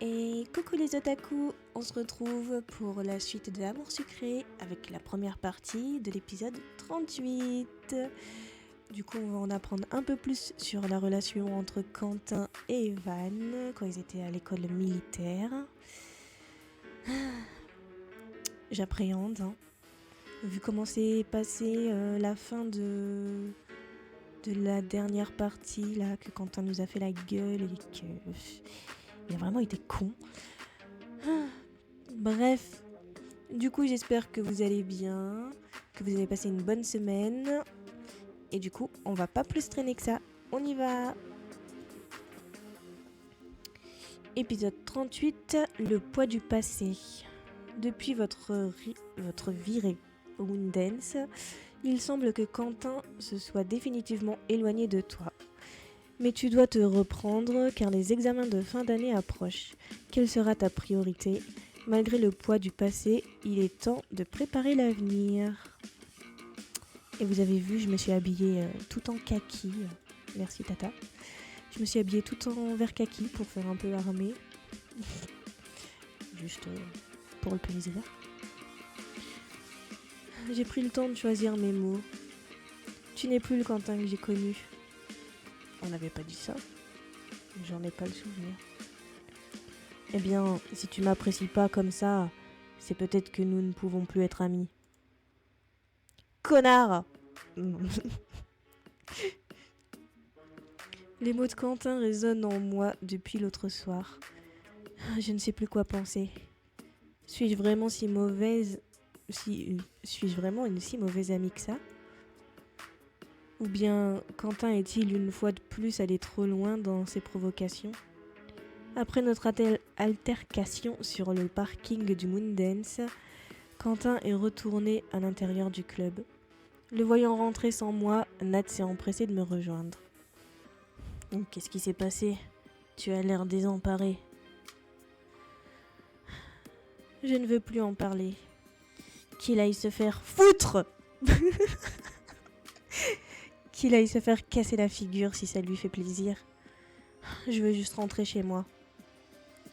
Et coucou les otaku, on se retrouve pour la suite de Amour Sucré avec la première partie de l'épisode 38. Du coup, on va en apprendre un peu plus sur la relation entre Quentin et Evan quand ils étaient à l'école militaire. J'appréhende, hein. Vu comment s'est passé la fin de la dernière partie, là, que Quentin nous a fait la gueule et que... il a vraiment été con. Bref, du coup j'espère que vous allez bien, que vous avez passé une bonne semaine. Et du coup, on va pas plus traîner que ça. On y va. Épisode 38, le poids du passé. Depuis votre virée au Moondance, il semble que Quentin se soit définitivement éloigné de toi. Mais tu dois te reprendre car les examens de fin d'année approchent. Quelle sera ta priorité ? Malgré le poids du passé, il est temps de préparer l'avenir. Et vous avez vu, je me suis habillée tout en kaki. Merci Tata. Je me suis habillée tout en vert kaki pour faire un peu armée. Juste pour le plaisir. J'ai pris le temps de choisir mes mots. Tu n'es plus le Quentin que j'ai connu. On n'avait pas dit ça. J'en ai pas le souvenir. Eh bien, si tu m'apprécies pas comme ça, c'est peut-être que nous ne pouvons plus être amis. Connard! Les mots de Quentin résonnent en moi depuis l'autre soir. Je ne sais plus quoi penser. Suis-je vraiment suis-je vraiment une si mauvaise amie que ça ? Ou bien Quentin est-il une fois de plus allé trop loin dans ses provocations ? Après notre altercation sur le parking du Moondance, Quentin est retourné à l'intérieur du club. Le voyant rentrer sans moi, Nat s'est empressé de me rejoindre. Qu'est-ce qui s'est passé ? Tu as l'air désemparé. Je ne veux plus en parler. Qu'il aille se faire foutre. Qu'il aille se faire casser la figure si ça lui fait plaisir. Je veux juste rentrer chez moi.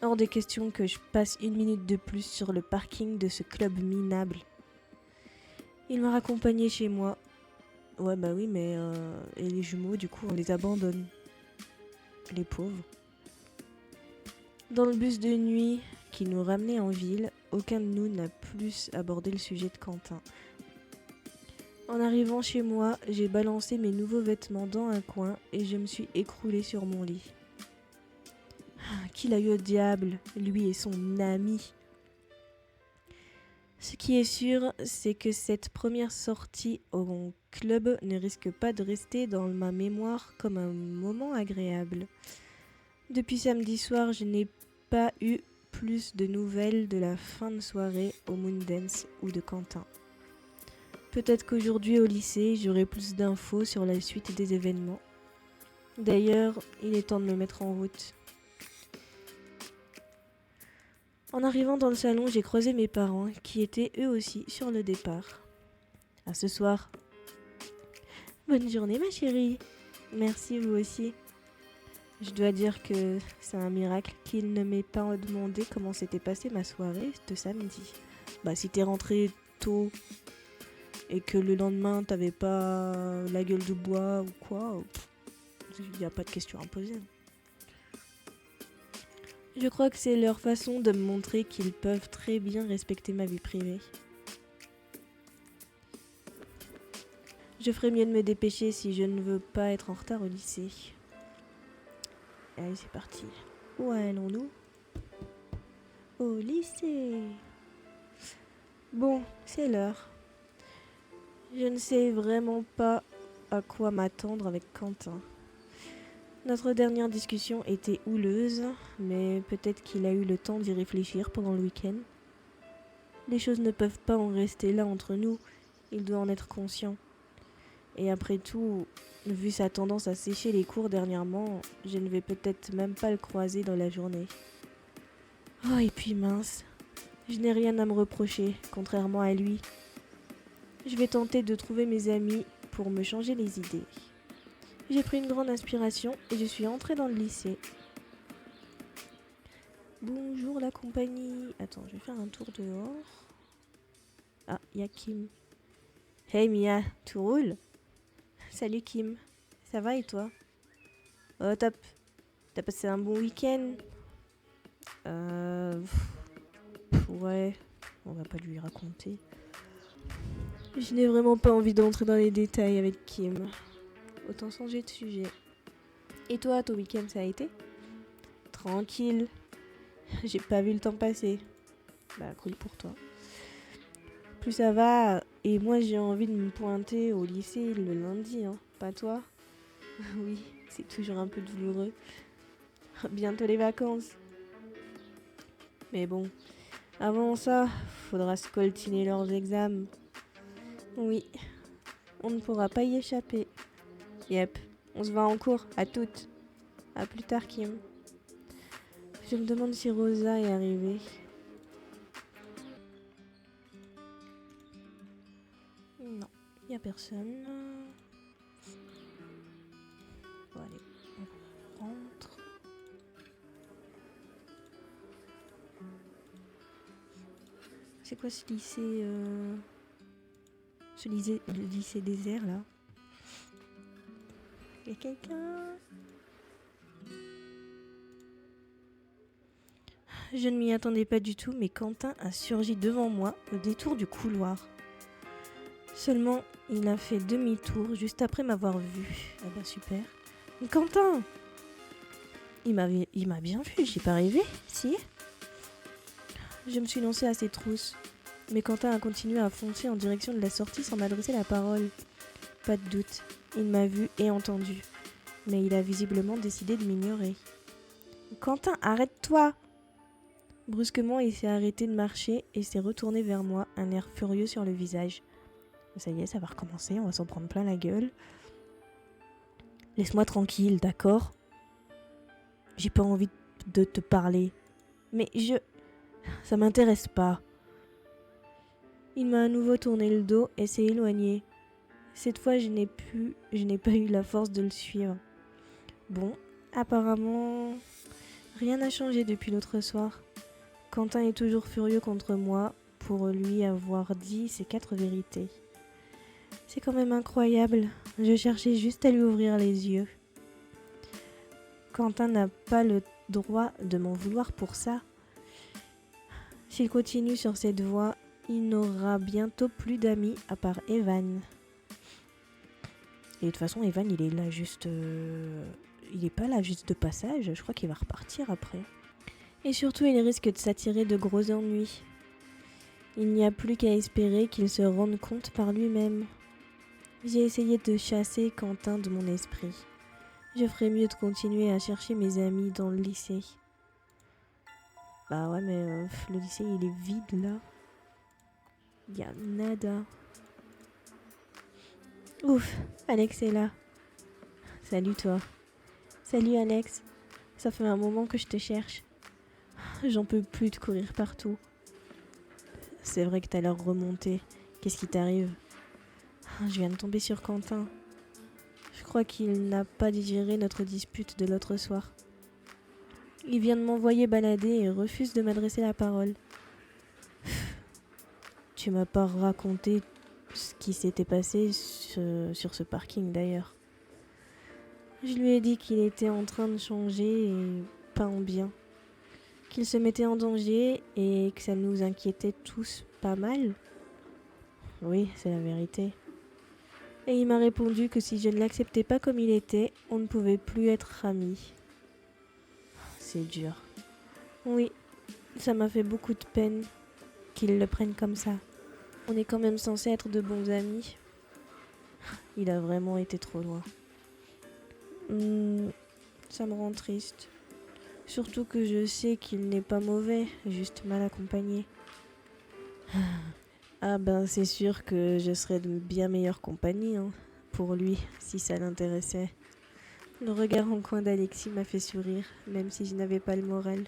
Hors de question que je passe une minute de plus sur le parking de ce club minable. Il m'a raccompagné chez moi. Ouais bah oui mais et les jumeaux du coup on les abandonne. Les pauvres. Dans le bus de nuit qui nous ramenait en ville, aucun de nous n'a plus abordé le sujet de Quentin. En arrivant chez moi, j'ai balancé mes nouveaux vêtements dans un coin et je me suis écroulée sur mon lit. Qu'il aille au diable, lui et son ami. Ce qui est sûr, c'est que cette première sortie au club ne risque pas de rester dans ma mémoire comme un moment agréable. Depuis samedi soir, je n'ai pas eu plus de nouvelles de la fin de soirée au Moondance ou de Quentin. Peut-être qu'aujourd'hui au lycée, j'aurai plus d'infos sur la suite des événements. D'ailleurs, il est temps de me mettre en route. En arrivant dans le salon, j'ai croisé mes parents qui étaient eux aussi sur le départ. À ce soir. Bonne journée ma chérie. Merci vous aussi. Je dois dire que c'est un miracle qu'il ne m'ait pas demandé comment s'était passée ma soirée de samedi. Bah si t'es rentré tôt et que le lendemain t'avais pas la gueule de bois ou quoi, il n'y a pas de question à poser. Je crois que c'est leur façon de me montrer qu'ils peuvent très bien respecter ma vie privée. Je ferais mieux de me dépêcher si je ne veux pas être en retard au lycée. Allez, c'est parti. Où allons-nous ? Au lycée. Bon, c'est l'heure. Je ne sais vraiment pas à quoi m'attendre avec Quentin. Notre dernière discussion était houleuse, mais peut-être qu'il a eu le temps d'y réfléchir pendant le week-end. Les choses ne peuvent pas en rester là entre nous, il doit en être conscient. Et après tout, vu sa tendance à sécher les cours dernièrement, je ne vais peut-être même pas le croiser dans la journée. Oh et puis mince, je n'ai rien à me reprocher, contrairement à lui. Je vais tenter de trouver mes amis pour me changer les idées. J'ai pris une grande inspiration et je suis entrée dans le lycée. Bonjour la compagnie. Attends, je vais faire un tour dehors. Ah, il y a Kim. Hey Mia, tout roule? Salut Kim. Ça va et toi? Oh top. T'as passé un bon week-end? Ouais, on va pas lui raconter. Je n'ai vraiment pas envie d'entrer dans les détails avec Kim. Autant changer de sujet. Et toi, ton week-end, ça a été? Tranquille. J'ai pas vu le temps passer. Bah, cool pour toi. Plus ça va, et moi j'ai envie de me pointer au lycée le lundi, hein. Pas toi? Oui, c'est toujours un peu douloureux. Bientôt les vacances. Mais bon, avant ça, faudra se coltiner leurs examens. Oui, on ne pourra pas y échapper. Yep, on se voit en cours, à toutes. À plus tard, Kim. Je me demande si Rosa est arrivée. Non, y a personne. Bon, allez, on rentre. C'est quoi ce lycée le lycée désert là? Y a quelqu'un? Je ne m'y attendais pas du tout, mais Quentin a surgi devant moi au détour du couloir. Seulement, il a fait demi-tour juste après m'avoir vu. Ah bah super. Quentin! Il m'a bien vu, j'ai pas rêvé, si? Je me suis lancée à ses trousses. Mais Quentin a continué à foncer en direction de la sortie sans m'adresser la parole. Pas de doute, il m'a vu et entendu. Mais il a visiblement décidé de m'ignorer. Quentin, arrête-toi! Brusquement, il s'est arrêté de marcher et s'est retourné vers moi, un air furieux sur le visage. Ça y est, ça va recommencer, on va s'en prendre plein la gueule. Laisse-moi tranquille, d'accord? J'ai pas envie de te parler. Mais ça m'intéresse pas. Il m'a à nouveau tourné le dos et s'est éloigné. Cette fois, je n'ai pas eu la force de le suivre. Bon, apparemment, rien n'a changé depuis l'autre soir. Quentin est toujours furieux contre moi pour lui avoir dit ses 4 vérités. C'est quand même incroyable, je cherchais juste à lui ouvrir les yeux. Quentin n'a pas le droit de m'en vouloir pour ça. S'il continue sur cette voie, il n'aura bientôt plus d'amis à part Evan. Et de toute façon, Evan, il est là juste... il est pas là juste de passage, je crois qu'il va repartir après. Et surtout, il risque de s'attirer de gros ennuis. Il n'y a plus qu'à espérer qu'il se rende compte par lui-même. J'ai essayé de chasser Quentin de mon esprit. Je ferais mieux de continuer à chercher mes amis dans le lycée. Bah ouais, mais le lycée, il est vide là. Y a nada. Ouf, Alex est là. Salut toi. Salut Alex. Ça fait un moment que je te cherche. J'en peux plus de courir partout. C'est vrai que t'as l'air remonté. Qu'est-ce qui t'arrive? Je viens de tomber sur Quentin. Je crois qu'il n'a pas digéré notre dispute de l'autre soir. Il vient de m'envoyer balader et refuse de m'adresser la parole. Tu m'as pas raconté ce qui s'était passé sur ce parking d'ailleurs. Je lui ai dit qu'il était en train de changer et pas en bien. Qu'il se mettait en danger et que ça nous inquiétait tous pas mal. Oui, c'est la vérité. Et il m'a répondu que si je ne l'acceptais pas comme il était, on ne pouvait plus être amis. C'est dur. Oui, ça m'a fait beaucoup de peine qu'il le prenne comme ça. On est quand même censé être de bons amis. Il a vraiment été trop loin. Ça me rend triste. Surtout que je sais qu'il n'est pas mauvais, juste mal accompagné. Ah ben c'est sûr que je serais de bien meilleure compagnie pour lui, si ça l'intéressait. Le regard en coin d'Alexis m'a fait sourire, même si je n'avais pas le moral.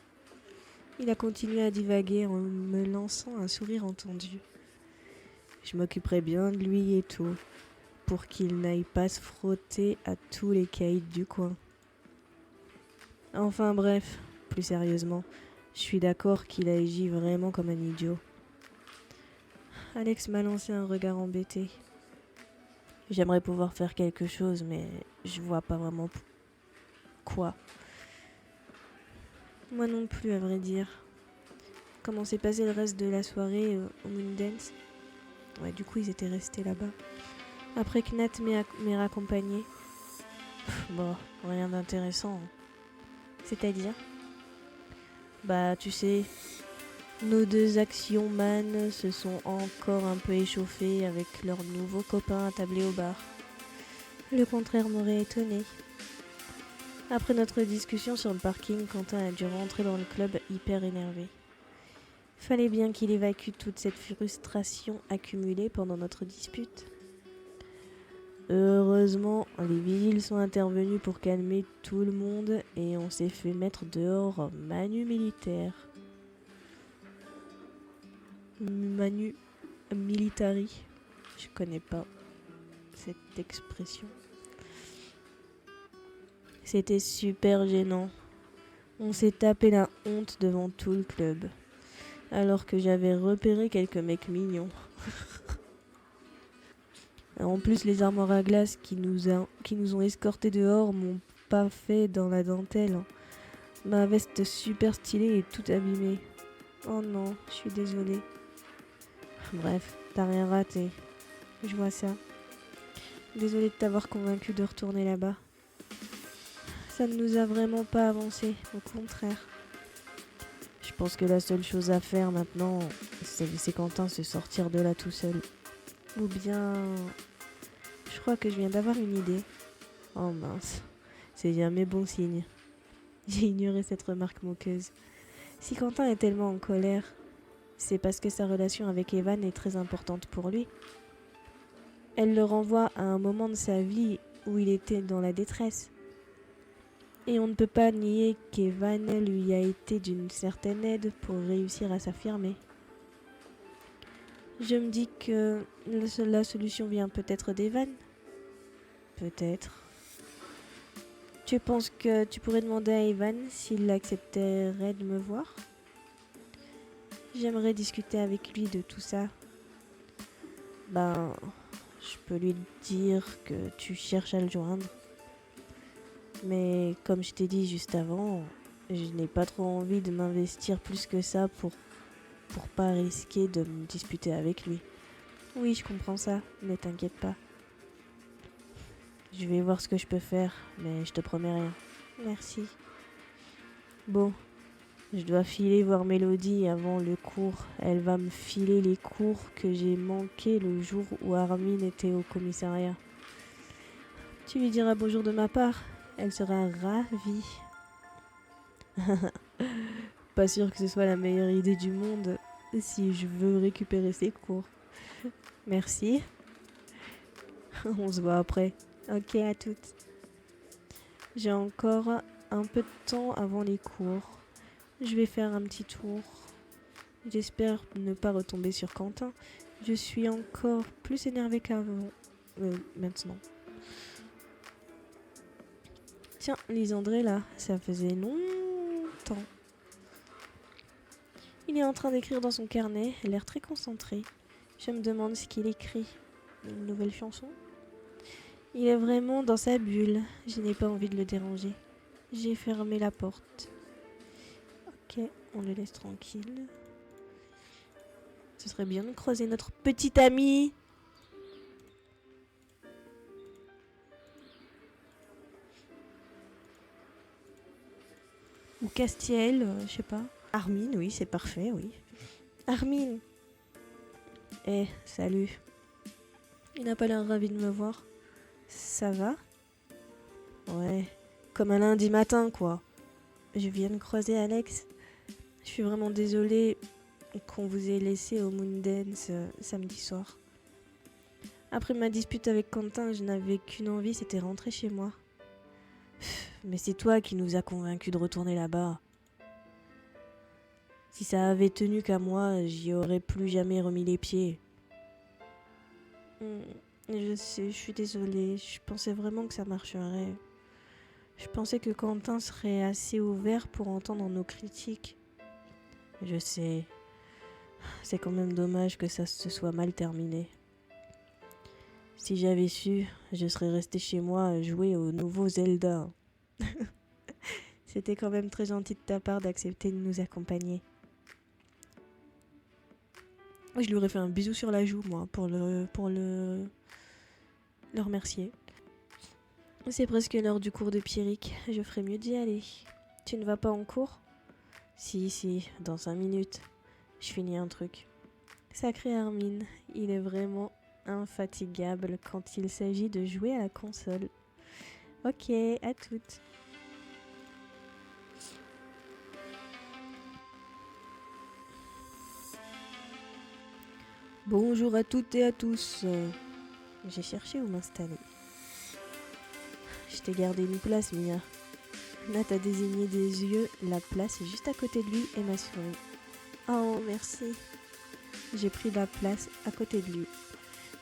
Il a continué à divaguer en me lançant un sourire entendu. Je m'occuperai bien de lui et tout, pour qu'il n'aille pas se frotter à tous les caïds du coin. Enfin bref, plus sérieusement, Je suis d'accord qu'il a agi vraiment comme un idiot. Alex m'a lancé un regard embêté. J'aimerais pouvoir faire quelque chose, mais je vois pas vraiment quoi. Moi non plus, à vrai dire. Comment s'est passé le reste de la soirée au Moondance? Ouais, du coup, ils étaient restés là-bas. Après que Nat m'ait raccompagné. Bon, rien d'intéressant. C'est-à-dire? Bah, tu sais, nos deux actions man se sont encore un peu échauffées avec leurs nouveaux copains attablés au bar. Le contraire m'aurait étonné. Après notre discussion sur le parking, Quentin a dû rentrer dans le club hyper énervé. Fallait bien qu'il évacue toute cette frustration accumulée pendant notre dispute. Heureusement, les vigiles sont intervenus pour calmer tout le monde et on s'est fait mettre dehors manu militaire. Manu militari. Je connais pas cette expression. C'était super gênant. On s'est tapé la honte devant tout le club. Alors que j'avais repéré quelques mecs mignons. En plus, les armoires à glace qui nous ont escortés dehors m'ont pas fait dans la dentelle. Ma veste super stylée est toute abîmée. Oh non, je suis désolée. Bref, t'as rien raté. Je vois ça. Désolée de t'avoir convaincu de retourner là-bas. Ça ne nous a vraiment pas avancé, au contraire. Je pense que la seule chose à faire maintenant, c'est laisser Quentin se sortir de là tout seul. Ou bien... Je crois que je viens d'avoir une idée. Oh mince, c'est jamais bon signe. J'ai ignoré cette remarque moqueuse. Si Quentin est tellement en colère, c'est parce que sa relation avec Evan est très importante pour lui. Elle le renvoie à un moment de sa vie où il était dans la détresse. Et on ne peut pas nier qu'Evan lui a été d'une certaine aide pour réussir à s'affirmer. Je me dis que la solution vient peut-être d'Evan. Peut-être. Tu penses que tu pourrais demander à Evan s'il accepterait de me voir? J'aimerais discuter avec lui de tout ça. Ben, je peux lui dire que tu cherches à le joindre. Mais comme je t'ai dit juste avant, je n'ai pas trop envie de m'investir plus que ça pour pas risquer de me disputer avec lui. Oui, je comprends ça, ne t'inquiète pas. Je vais voir ce que je peux faire, mais je te promets rien. Merci. Bon, je dois filer voir Mélodie avant le cours. Elle va me filer les cours que j'ai manqués le jour où Armin était au commissariat. Tu lui diras bonjour de ma part. Elle sera ravie. Pas sûr que ce soit la meilleure idée du monde si je veux récupérer ses cours. Merci. On se voit après. Ok, à toutes. J'ai encore un peu de temps avant les cours. Je vais faire un petit tour. J'espère ne pas retomber sur Quentin. Je suis encore plus énervée qu'avant. Maintenant. Tiens, Lisandré là, ça faisait longtemps. Il est en train d'écrire dans son carnet, l'air très concentré. Je me demande ce qu'il écrit. Une nouvelle chanson? Il est vraiment dans sa bulle. Je n'ai pas envie de le déranger. J'ai fermé la porte. Ok, on le laisse tranquille. Ce serait bien de croiser notre petit ami. Ou Castiel, je sais pas. Armin, oui, c'est parfait, oui. Armin. Salut. Il n'a pas l'air ravi de me voir. Ça va? Ouais, comme un lundi matin, quoi. Je viens de croiser Alex. Je suis vraiment désolée qu'on vous ait laissé au Moondance samedi soir. Après ma dispute avec Quentin, je n'avais qu'une envie, c'était rentrer chez moi. Mais c'est toi qui nous as convaincus de retourner là-bas. Si ça avait tenu qu'à moi, j'y aurais plus jamais remis les pieds. Je sais, je suis désolée. Je pensais vraiment que ça marcherait. Je pensais que Quentin serait assez ouvert pour entendre nos critiques. Je sais. C'est quand même dommage que ça se soit mal terminé. Si j'avais su, je serais restée chez moi à jouer au nouveau Zelda. C'était quand même très gentil de ta part d'accepter de nous accompagner. Je lui aurais fait un bisou sur la joue, moi, le remercier. C'est presque l'heure du cours de Pierrick. Je ferais mieux d'y aller. Tu ne vas pas en cours ? Si, dans 5 minutes. Je finis un truc. Sacré Armin, il est vraiment infatigable quand il s'agit de jouer à la console. Ok, à toutes. Bonjour à toutes et à tous. J'ai cherché où m'installer. Je t'ai gardé une place, Mia. Nat a désigné des yeux la place juste à côté de lui et m'a souri. Oh, merci. J'ai pris la place à côté de lui.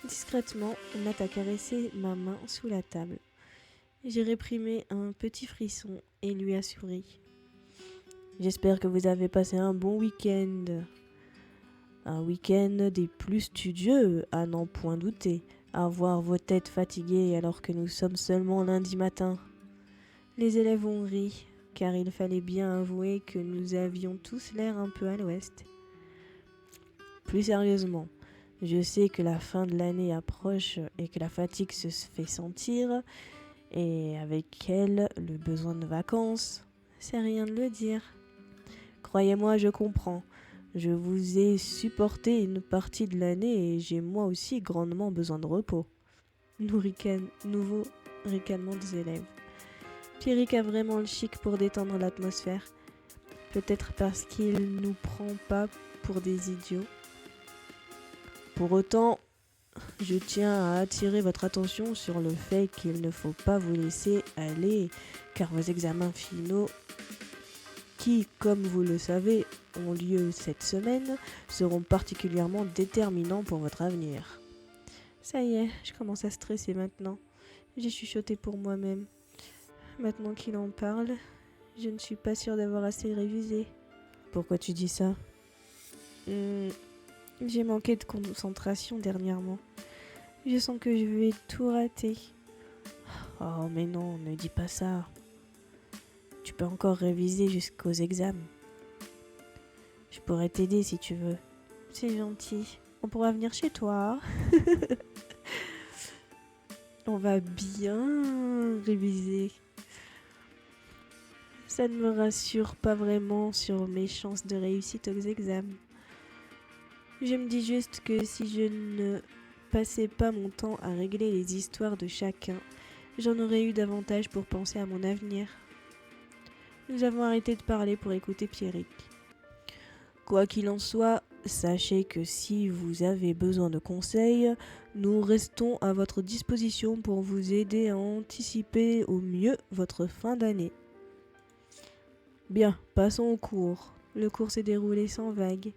Discrètement, Nat a caressé ma main sous la table. J'ai réprimé un petit frisson et lui a souri. J'espère que vous avez passé un bon week-end. Un week-end des plus studieux, à n'en point douter, à voir vos têtes fatiguées alors que nous sommes seulement lundi matin. Les élèves ont ri, car il fallait bien avouer que nous avions tous l'air un peu à l'ouest. Plus sérieusement, je sais que la fin de l'année approche et que la fatigue se fait sentir, et avec elle, le besoin de vacances. C'est rien de le dire. Croyez-moi, je comprends. Je vous ai supporté une partie de l'année et j'ai moi aussi grandement besoin de repos. Nouveau ricanement des élèves. Pierrick a vraiment le chic pour détendre l'atmosphère. Peut-être parce qu'il nous prend pas pour des idiots. Pour autant, je tiens à attirer votre attention sur le fait qu'il ne faut pas vous laisser aller, car vos examens finaux, qui, comme vous le savez, ont lieu cette semaine, seront particulièrement déterminants pour votre avenir. Ça y est, je commence à stresser maintenant. J'ai chuchoté pour moi-même. Maintenant qu'il en parle, je ne suis pas sûre d'avoir assez révisé. Pourquoi tu dis ça ? J'ai manqué de concentration dernièrement. Je sens que je vais tout rater. Oh mais non, ne dis pas ça. Tu peux encore réviser jusqu'aux examens. Je pourrais t'aider si tu veux. C'est gentil. On pourra venir chez toi. On va bien réviser. Ça ne me rassure pas vraiment sur mes chances de réussite aux examens. Je me dis juste que si je ne passais pas mon temps à régler les histoires de chacun, j'en aurais eu davantage pour penser à mon avenir. Nous avons arrêté de parler pour écouter Pierrick. Quoi qu'il en soit, sachez que si vous avez besoin de conseils, nous restons à votre disposition pour vous aider à anticiper au mieux votre fin d'année. Bien, passons au cours. Le cours s'est déroulé sans vague.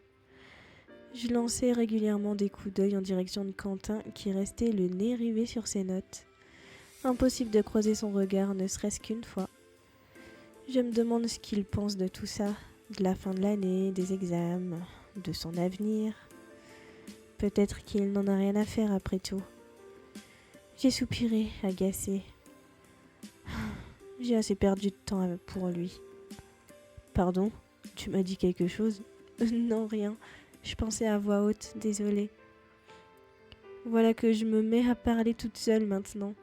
Je lançais régulièrement des coups d'œil en direction de Quentin qui restait le nez rivé sur ses notes. Impossible de croiser son regard, ne serait-ce qu'une fois. Je me demande ce qu'il pense de tout ça, de la fin de l'année, des examens, de son avenir. Peut-être qu'il n'en a rien à faire après tout. J'ai soupiré, agacée. J'ai assez perdu de temps pour lui. Pardon, tu m'as dit quelque chose ? Non, rien. Je pensais à voix haute, désolée. Voilà que je me mets à parler toute seule maintenant.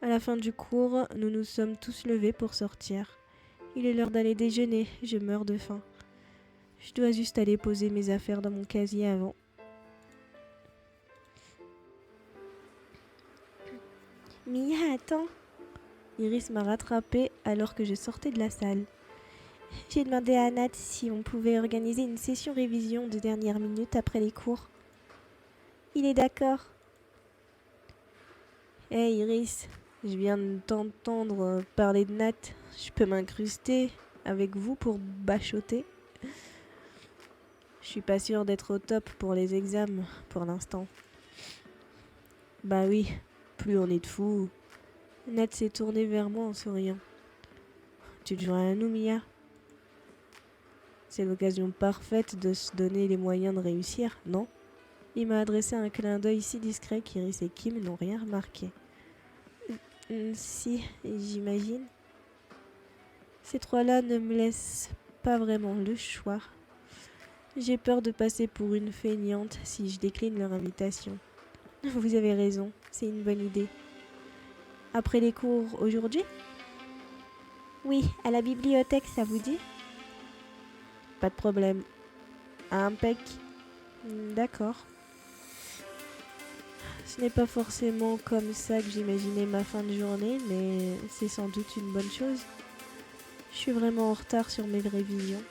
À la fin du cours, nous nous sommes tous levés pour sortir. Il est l'heure d'aller déjeuner, je meurs de faim. Je dois juste aller poser mes affaires dans mon casier avant. Mia, attends. Iris m'a rattrapée alors que je sortais de la salle. J'ai demandé à Nat si on pouvait organiser une session révision de dernière minute après les cours. Il est d'accord. Hey Iris, je viens de t'entendre parler de Nat. Je peux m'incruster avec vous pour bachoter ? Je suis pas sûre d'être au top pour les examens pour l'instant. Bah oui, plus on est de fous. Nat s'est tourné vers moi en souriant. Tu te joins à nous, Mia ? C'est l'occasion parfaite de se donner les moyens de réussir, non? Il m'a adressé un clin d'œil si discret qu'Iris et Kim n'ont rien remarqué. Si, j'imagine. Ces trois-là ne me laissent pas vraiment le choix. J'ai peur de passer pour une feignante si je décline leur invitation. Vous avez raison, c'est une bonne idée. Après les cours aujourd'hui? Oui, à la bibliothèque, ça vous dit? Pas de problème. Impec. D'accord. Ce n'est pas forcément comme ça que j'imaginais ma fin de journée, mais c'est sans doute une bonne chose. Je suis vraiment en retard sur mes révisions.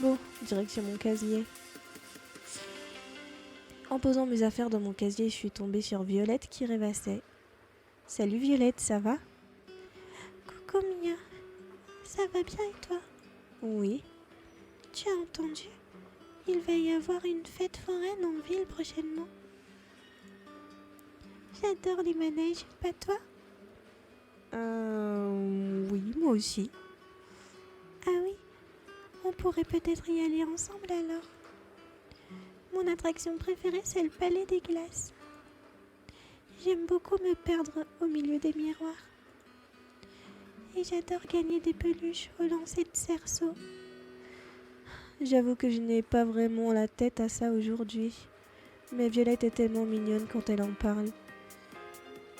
Bon, direction mon casier. En posant mes affaires dans mon casier, je suis tombée sur Violette qui rêvassait. Salut Violette, ça va? Coucou Mia, ça va bien et toi? Oui. Tu as entendu? Il va y avoir une fête foraine en ville prochainement. J'adore les manèges, pas toi? Oui, moi aussi. Ah oui, on pourrait peut-être y aller ensemble alors. Mon attraction préférée, c'est le palais des glaces. J'aime beaucoup me perdre au milieu des miroirs. Et j'adore gagner des peluches au lancer de cerceau. J'avoue que je n'ai pas vraiment la tête à ça aujourd'hui. Mais Violette est tellement mignonne quand elle en parle.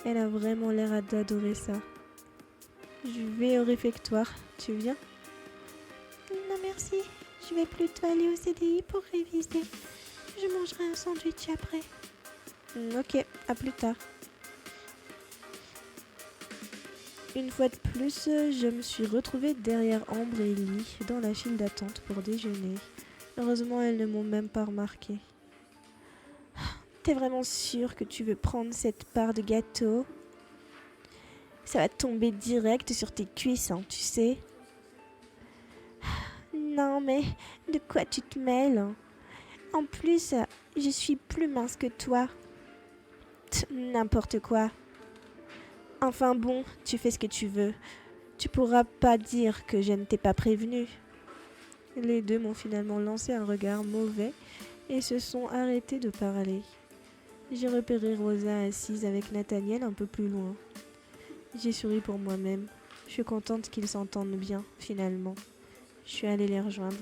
Elle a vraiment l'air d'adorer ça. Je vais au réfectoire. Tu viens? Non merci, je vais plutôt aller au CDI pour réviser. Je mangerai un sandwich après. Ok, à plus tard. Une fois de plus, je me suis retrouvée derrière Ambre et Ellie dans la file d'attente pour déjeuner. Heureusement, elles ne m'ont même pas remarqué. T'es vraiment sûre que tu veux prendre cette part de gâteau? Ça va tomber direct sur tes cuisses, hein, tu sais. Non mais, de quoi tu te mêles? En plus, je suis plus mince que toi. N'importe quoi. Enfin bon, tu fais ce que tu veux. Tu pourras pas dire que je ne t'ai pas prévenu. Les deux m'ont finalement lancé un regard mauvais et se sont arrêtés de parler. J'ai repéré Rosa assise avec Nathaniel un peu plus loin. J'ai souri pour moi-même. Je suis contente qu'ils s'entendent bien, finalement. Je suis allée les rejoindre.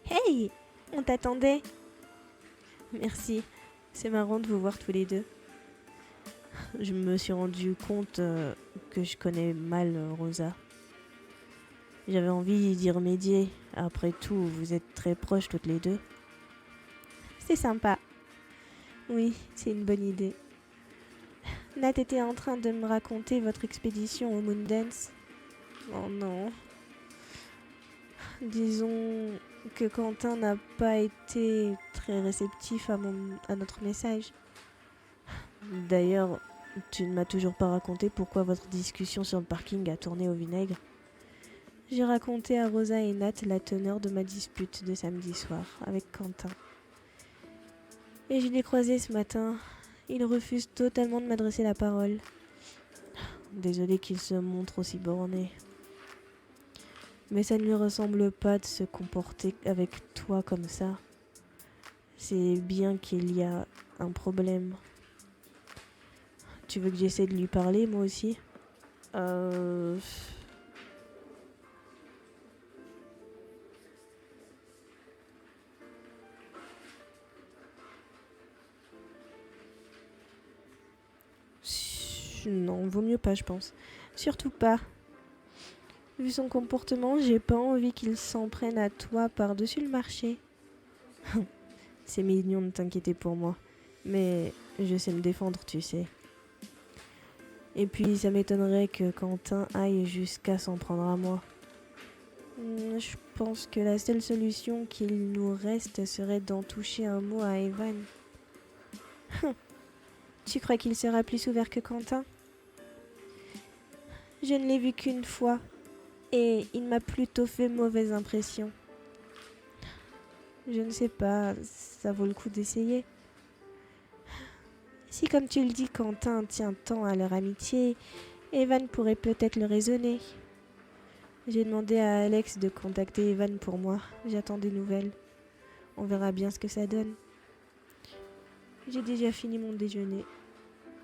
Hey, on t'attendait. Merci, c'est marrant de vous voir tous les deux. Je me suis rendu compte que je connais mal Rosa. J'avais envie d'y remédier. Après tout, vous êtes très proches toutes les deux. C'est sympa. Oui, c'est une bonne idée. Nat était en train de me raconter votre expédition au Moondance. Oh non. Disons que Quentin n'a pas été très réceptif à notre message. D'ailleurs, tu ne m'as toujours pas raconté pourquoi votre discussion sur le parking a tourné au vinaigre. J'ai raconté à Rosa et Nat la teneur de ma dispute de samedi soir avec Quentin. Et je l'ai croisé ce matin. Il refuse totalement de m'adresser la parole. Désolé qu'il se montre aussi borné. Mais ça ne lui ressemble pas de se comporter avec toi comme ça. C'est bien qu'il y a un problème. Tu veux que j'essaie de lui parler, moi aussi? Non, vaut mieux pas, je pense. Surtout pas. Vu son comportement, j'ai pas envie qu'il s'en prenne à toi par-dessus le marché. C'est mignon de t'inquiéter pour moi. Mais je sais me défendre, tu sais. Et puis, ça m'étonnerait que Quentin aille jusqu'à s'en prendre à moi. Je pense que la seule solution qu'il nous reste serait d'en toucher un mot à Evan. Tu crois qu'il sera plus ouvert que Quentin? Je ne l'ai vu qu'une fois et il m'a plutôt fait mauvaise impression. Je ne sais pas, ça vaut le coup d'essayer. Si comme tu le dis, Quentin tient tant à leur amitié, Evan pourrait peut-être le raisonner. J'ai demandé à Alex de contacter Evan pour moi. J'attends des nouvelles. On verra bien ce que ça donne. J'ai déjà fini mon déjeuner.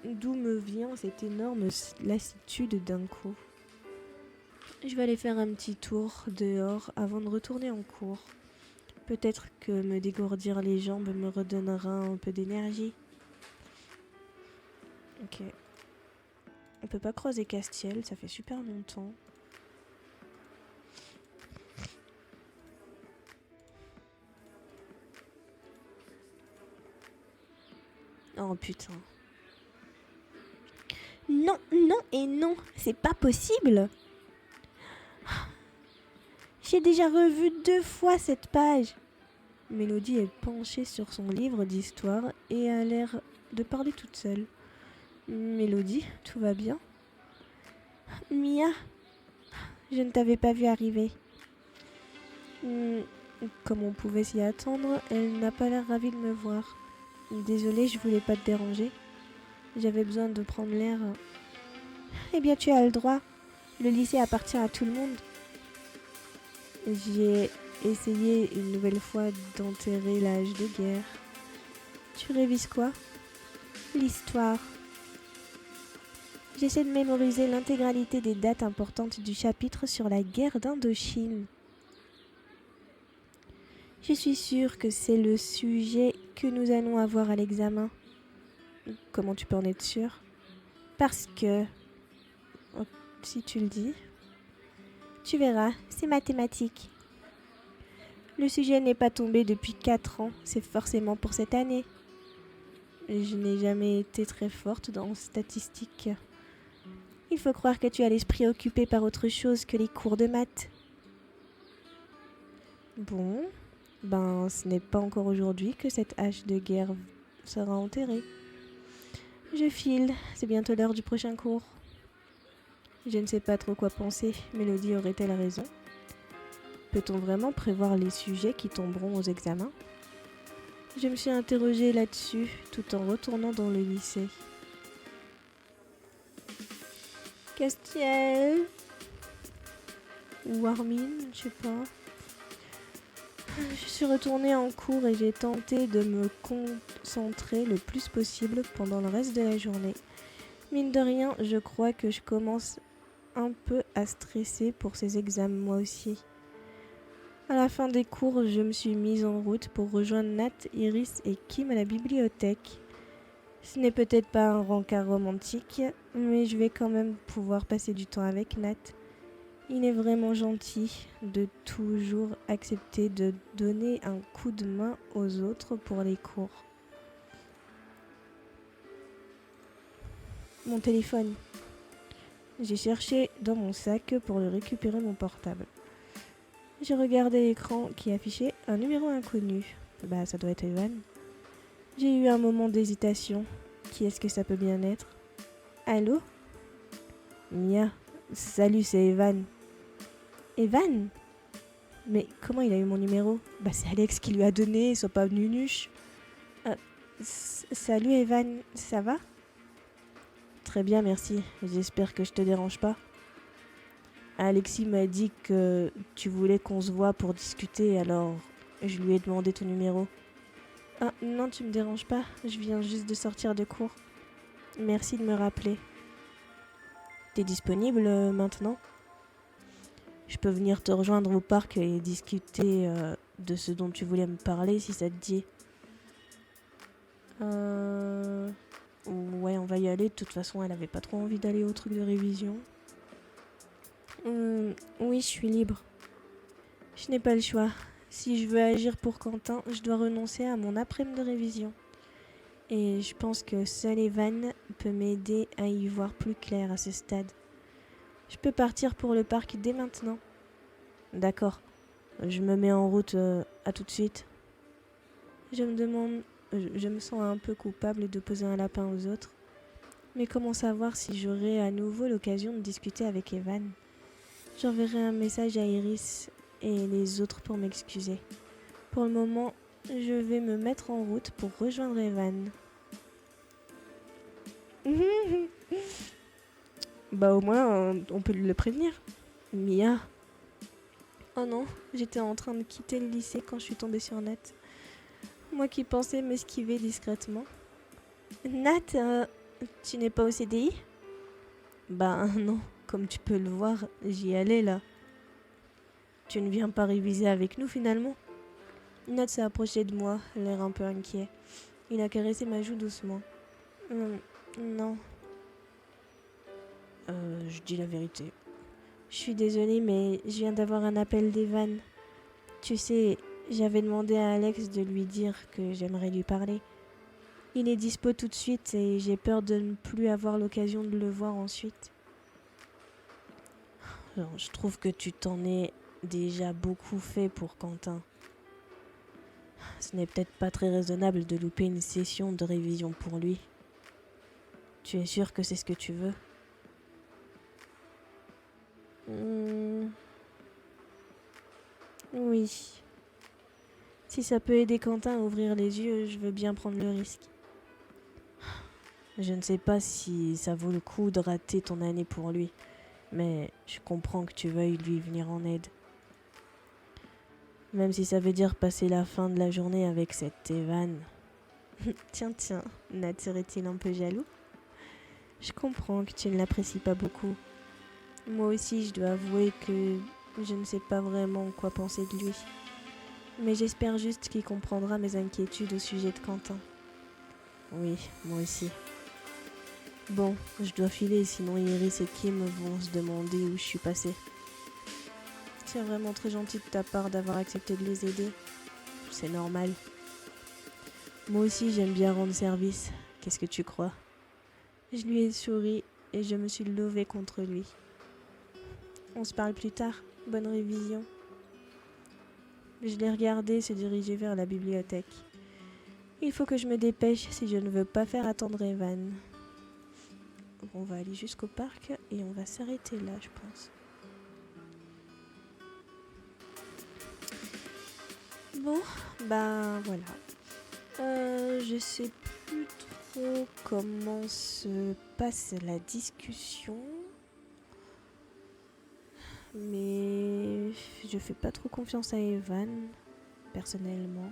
D'où me vient cette énorme lassitude d'un coup? Je vais aller faire un petit tour dehors avant de retourner en cours. Peut-être que me dégourdir les jambes me redonnera un peu d'énergie. Ok. On peut pas croiser Castiel, ça fait super longtemps. Oh putain. Non, non et non, c'est pas possible. J'ai déjà revu 2 fois cette page. Mélodie est penchée sur son livre d'histoire et a l'air de parler toute seule. Mélodie, tout va bien? Mia, je ne t'avais pas vu arriver. Comme on pouvait s'y attendre, elle n'a pas l'air ravie de me voir. Désolée, je voulais pas te déranger. J'avais besoin de prendre l'air. Eh bien, tu as le droit. Le lycée appartient à tout le monde. J'ai essayé une nouvelle fois d'enterrer l'âge de guerre. Tu révises quoi? L'histoire. J'essaie de mémoriser l'intégralité des dates importantes du chapitre sur la guerre d'Indochine. Je suis sûre que c'est le sujet que nous allons avoir à l'examen. Comment tu peux en être sûre? Parce que, Oh, si tu le dis. tu verras, c'est mathématique. Le sujet n'est pas tombé depuis 4 ans, c'est forcément pour cette année. Je n'ai jamais été très forte dans statistiques. Il faut croire que tu as l'esprit occupé par autre chose que les cours de maths. Bon, ben ce n'est pas encore aujourd'hui que cette hache de guerre sera enterrée. Je file, c'est bientôt l'heure du prochain cours. Je ne sais pas trop quoi penser, Mélodie aurait-elle raison? Peut-on vraiment prévoir les sujets qui tomberont aux examens? Je me suis interrogée là-dessus tout en retournant dans le lycée. Castiel, Ou Armine, je sais pas. Je suis retournée en cours et j'ai tenté de me concentrer le plus possible pendant le reste de la journée. Mine de rien, je crois que je commence un peu à stresser pour ces examens moi aussi. À la fin des cours, je me suis mise en route pour rejoindre Nat, Iris et Kim à la bibliothèque. Ce n'est peut-être pas un rencard romantique, mais je vais quand même pouvoir passer du temps avec Nat. Il est vraiment gentil de toujours accepter de donner un coup de main aux autres pour les cours. Mon téléphone. J'ai cherché dans mon sac pour récupérer mon portable. J'ai regardé l'écran qui affichait un numéro inconnu. Bah, ça doit être Evan. J'ai eu un moment d'hésitation. Qui est-ce que ça peut bien être? allô? Mia. Salut, c'est Evan. Evan? Mais comment il a eu mon numéro? Bah, c'est Alex qui lui a donné, sois pas nunuche. Salut Evan, ça va? Très bien, merci. J'espère que je te dérange pas. Alexis m'a dit que tu voulais qu'on se voit pour discuter, alors je lui ai demandé ton numéro. Ah non, tu me déranges pas, je viens juste de sortir de cours. Merci de me rappeler. T'es disponible maintenant? Je peux venir te rejoindre au parc et discuter de ce dont tu voulais me parler si ça te dit. Ouais, on va y aller. De toute façon, elle avait pas trop envie d'aller au truc de révision. Oui, je suis libre. Je n'ai pas le choix. Si je veux agir pour Quentin, je dois renoncer à mon après-midi de révision. Et je pense que seul Evan peut m'aider à y voir plus clair à ce stade. Je peux partir pour le parc dès maintenant. D'accord. Je me mets en route. À tout de suite. Je me sens un peu coupable de poser un lapin aux autres. Mais comment savoir si j'aurai à nouveau l'occasion de discuter avec Evan? J'enverrai un message à Iris et les autres pour m'excuser. Pour le moment, je vais me mettre en route pour rejoindre Evan. Bah au moins, on peut le prévenir. Mia, Oh non, j'étais en train de quitter le lycée quand je suis tombée sur Nat. Moi qui pensais m'esquiver discrètement. Nat, tu n'es pas au CDI? Bah non, comme tu peux le voir, j'y allais là. Tu ne viens pas réviser avec nous finalement? Nat s'est approché de moi, l'air un peu inquiet. Il a caressé ma joue doucement. Non. Je dis la vérité. Je suis désolée, mais je viens d'avoir un appel d'Evan. Tu sais, j'avais demandé à Alex de lui dire que j'aimerais lui parler. Il est dispo tout de suite et j'ai peur de ne plus avoir l'occasion de le voir ensuite. Alors, je trouve que tu t'en es déjà beaucoup fait pour Quentin. Ce n'est peut-être pas très raisonnable de louper une session de révision pour lui. Tu es sûr que c'est ce que tu veux? Oui. Si ça peut aider Quentin à ouvrir les yeux, je veux bien prendre le risque. Je ne sais pas si ça vaut le coup de rater ton année pour lui, mais je comprends que tu veuilles lui venir en aide. Même si ça veut dire passer la fin de la journée avec cet Evan. Tiens, Nat serait-il un peu jaloux? Je comprends que tu ne l'apprécies pas beaucoup. Moi aussi, je dois avouer que je ne sais pas vraiment quoi penser de lui. Mais j'espère juste qu'il comprendra mes inquiétudes au sujet de Quentin. Oui, moi aussi. Bon, je dois filer, sinon Iris et Kim vont se demander où je suis passée. C'est vraiment très gentil de ta part d'avoir accepté de les aider. C'est normal. Moi aussi, j'aime bien rendre service. Qu'est-ce que tu crois? Je lui ai souri et je me suis levée contre lui. On se parle plus tard. Bonne révision. Je l'ai regardé se diriger vers la bibliothèque. Il faut que je me dépêche si je ne veux pas faire attendre Evan. On va aller jusqu'au parc et on va s'arrêter là, je pense. Bon, bah voilà. Je sais plus trop comment se passe la discussion. Mais je fais pas trop confiance à Evan, personnellement.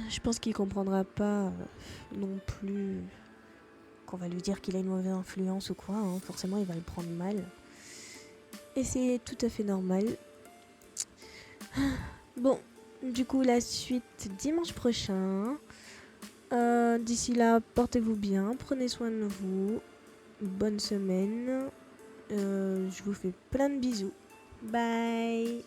Je pense qu'il comprendra pas non plus qu'on va lui dire qu'il a une mauvaise influence ou quoi. Forcément, il va le prendre mal. Et c'est tout à fait normal. Bon, du coup, la suite dimanche prochain. D'ici là, portez-vous bien, prenez soin de vous. Bonne semaine. Je vous fais plein de bisous. Bye.